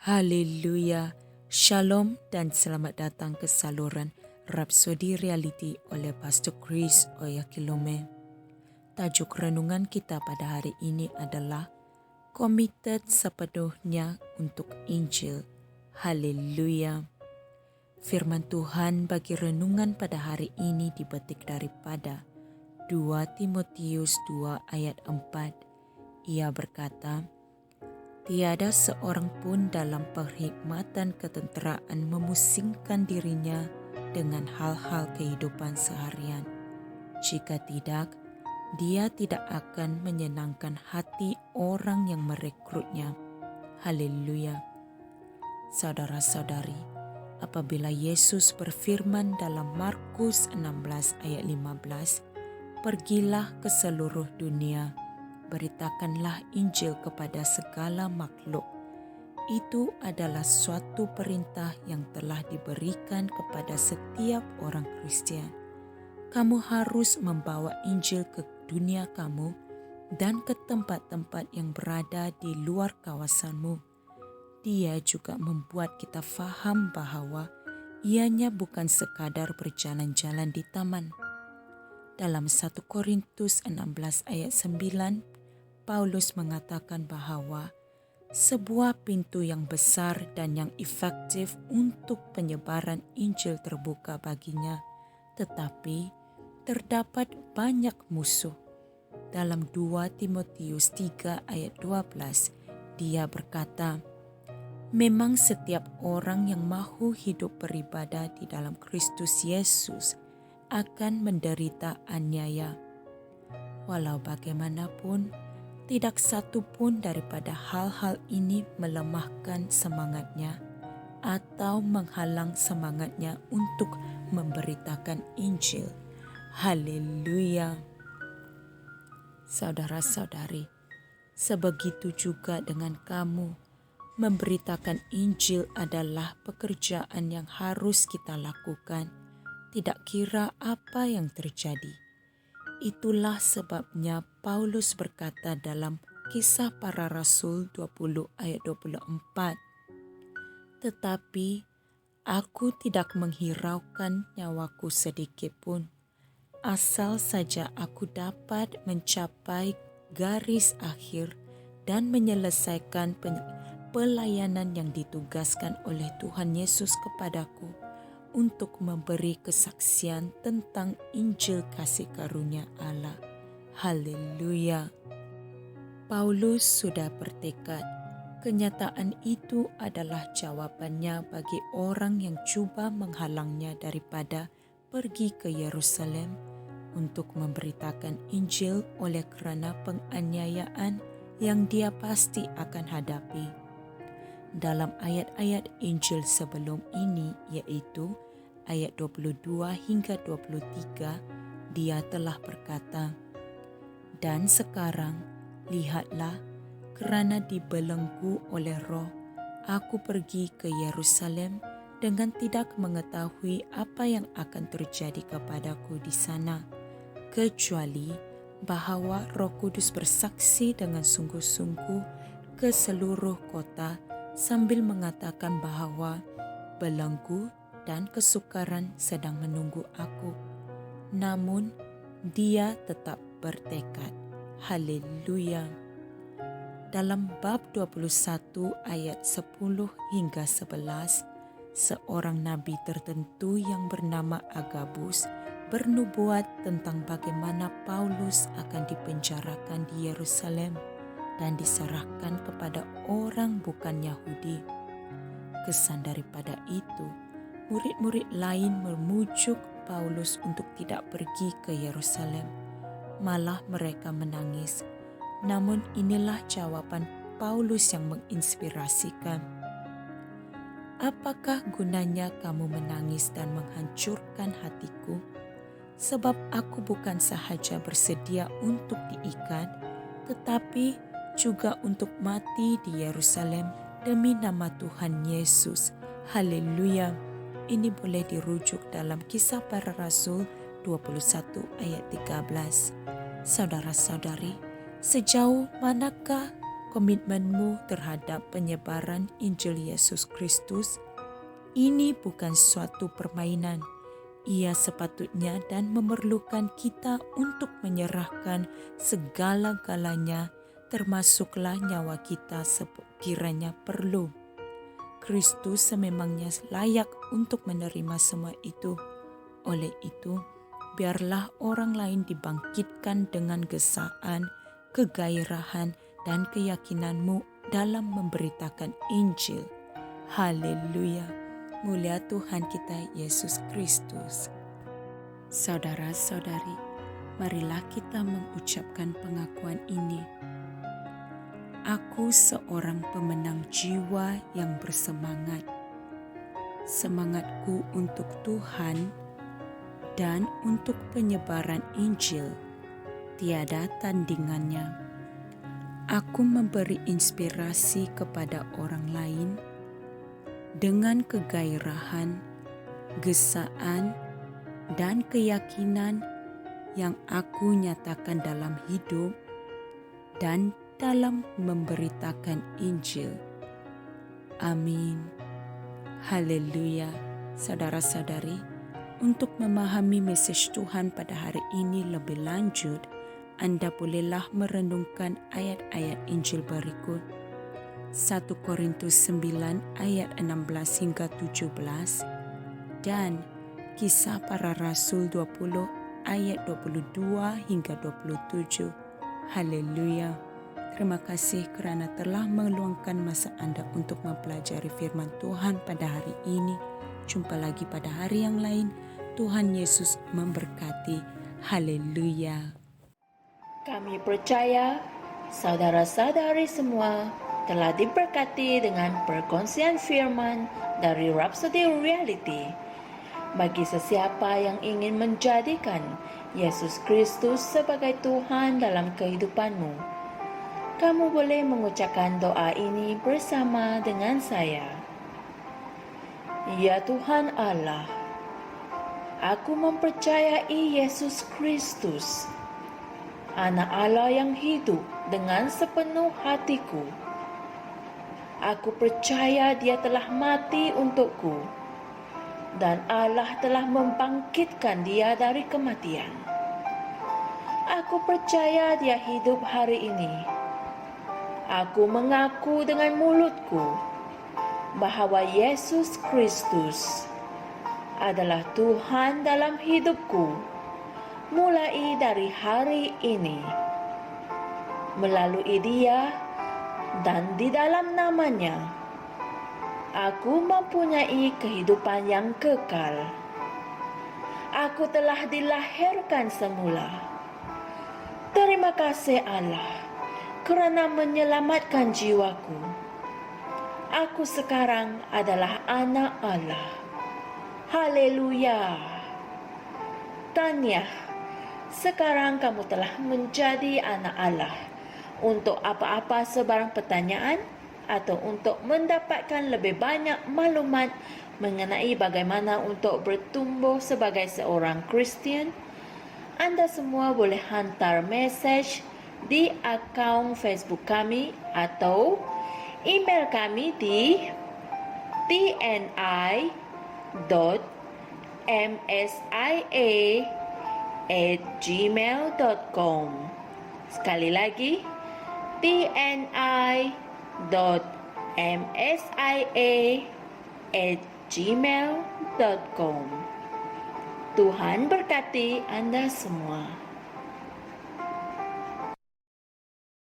Haleluya, Shalom dan selamat datang ke saluran Rhapsody Reality oleh Pastor Chris Oyakilome. Tajuk renungan kita pada hari ini adalah Committed sepenuhnya untuk Injil. Haleluya. Firman Tuhan bagi renungan pada hari ini dipetik daripada 2 Timotius 2 ayat 4. Ia berkata, tiada seorang pun dalam perkhidmatan ketenteraan memusingkan dirinya dengan hal-hal kehidupan seharian. Jika tidak, dia tidak akan menyenangkan hati orang yang merekrutnya. Haleluya. Saudara-saudari, apabila Yesus berfirman dalam Markus 16 ayat 15, pergilah ke seluruh dunia, beritakanlah Injil kepada segala makhluk. Itu adalah suatu perintah yang telah diberikan kepada setiap orang Kristen. Kamu harus membawa Injil ke dunia kamu dan ke tempat-tempat yang berada di luar kawasanmu. Dia juga membuat kita faham bahwa ianya bukan sekadar berjalan-jalan di taman. Dalam 1 Korintus 16 ayat 9, Paulus mengatakan bahwa sebuah pintu yang besar dan yang efektif untuk penyebaran Injil terbuka baginya, tetapi terdapat banyak musuh. Dalam 2 Timotius 3 ayat 12, dia berkata, memang setiap orang yang mahu hidup beribadah di dalam Kristus Yesus akan menderita aniaya. Walau bagaimanapun, tidak satu pun daripada hal-hal ini melemahkan semangatnya atau menghalang semangatnya untuk memberitakan Injil. Haleluya. Saudara-saudari, sebegitu juga dengan kamu. Memberitakan Injil adalah pekerjaan yang harus kita lakukan, tidak kira apa yang terjadi. Itulah sebabnya Paulus berkata dalam Kisah Para Rasul 20 ayat 24, tetapi aku tidak menghiraukan nyawaku sedikit pun, asal saja aku dapat mencapai garis akhir dan menyelesaikan pelayanan yang ditugaskan oleh Tuhan Yesus kepadaku untuk memberi kesaksian tentang Injil kasih karunia Allah. Haleluya. Paulus sudah bertekad. Kenyataan itu adalah jawabannya bagi orang yang cuba menghalangnya daripada pergi ke Yerusalem untuk memberitakan Injil oleh kerana penganiayaan yang dia pasti akan hadapi. Dalam ayat-ayat Injil sebelum ini, yaitu ayat 22 hingga 23, dia telah berkata, dan sekarang, lihatlah, kerana dibelenggu oleh Roh, aku pergi ke Yerusalem dengan tidak mengetahui apa yang akan terjadi kepadaku di sana, kecuali bahawa Roh Kudus bersaksi dengan sungguh-sungguh ke seluruh kota sambil mengatakan bahawa belenggu dan kesukaran sedang menunggu aku. Namun, dia tetap bertekad. Haleluya. Dalam bab 21 ayat 10 hingga 11, seorang nabi tertentu yang bernama Agabus bernubuat tentang bagaimana Paulus akan dipenjarakan di Yerusalem dan diserahkan kepada orang bukan Yahudi. Kesan daripada itu, murid-murid lain memujuk Paulus untuk tidak pergi ke Yerusalem. Malah mereka menangis. Namun inilah jawaban Paulus yang menginspirasikan. Apakah gunanya kamu menangis dan menghancurkan hatiku? Sebab aku bukan sahaja bersedia untuk diikat, tetapi juga untuk mati di Yerusalem demi nama Tuhan Yesus. Haleluya. Ini boleh dirujuk dalam Kisah Para Rasul 21 ayat 13. Saudara-saudari, sejauh manakah komitmenmu terhadap penyebaran Injil Yesus Kristus. Ini bukan suatu permainan. Ia sepatutnya dan memerlukan kita untuk menyerahkan segala-galanya, termasuklah nyawa kita sekiranya perlu. Kristus sememangnya layak untuk menerima semua itu. Oleh itu, biarlah orang lain dibangkitkan dengan gesaan, kegairahan, dan keyakinanmu dalam memberitakan Injil. Haleluya! Mulia Tuhan kita Yesus Kristus. Saudara-saudari, marilah kita mengucapkan pengakuan ini. Aku seorang pemenang jiwa yang bersemangat. Semangatku untuk Tuhan dan untuk penyebaran Injil tiada tandingannya. Aku memberi inspirasi kepada orang lain dengan kegairahan, gesaan, dan keyakinan yang aku nyatakan dalam hidup dan dalam memberitakan Injil. Amin. Haleluya. Saudara-saudari, untuk memahami mesej Tuhan pada hari ini lebih lanjut, Anda bolehlah merenungkan ayat-ayat Injil berikut. 1 Korintus 9 ayat 16 hingga 17 dan Kisah Para Rasul 20 ayat 22 hingga 27. Haleluya. Terima kasih kerana telah meluangkan masa Anda untuk mempelajari firman Tuhan pada hari ini. Jumpa lagi pada hari yang lain. Tuhan Yesus memberkati. Haleluya. Kami percaya saudara-saudari semua telah diberkati dengan perkongsian firman dari Rhapsody Reality. Bagi sesiapa yang ingin menjadikan Yesus Kristus sebagai Tuhan dalam kehidupanmu, kamu boleh mengucapkan doa ini bersama dengan saya. Ya Tuhan Allah, aku mempercayai Yesus Kristus, Anak Allah yang hidup dengan sepenuh hatiku. Aku percaya Dia telah mati untukku dan Allah telah membangkitkan Dia dari kematian. Aku percaya Dia hidup hari ini. Aku mengaku dengan mulutku bahwa Yesus Kristus adalah Tuhan dalam hidupku mulai dari hari ini. Melalui Dia dan di dalam nama-Nya, aku mempunyai kehidupan yang kekal. Aku telah dilahirkan semula. Terima kasih Allah kerana menyelamatkan jiwaku. Aku sekarang adalah anak Allah. Haleluya. Tanya, sekarang kamu telah menjadi anak Allah. Untuk apa-apa sebarang pertanyaan atau untuk mendapatkan lebih banyak maklumat mengenai bagaimana untuk bertumbuh sebagai seorang Kristian, Anda semua boleh hantar mesej di akaun Facebook kami atau email kami di tni.msia@gmail.com. Sekali lagi, tni.msia@gmail.com. Tuhan berkati Anda semua.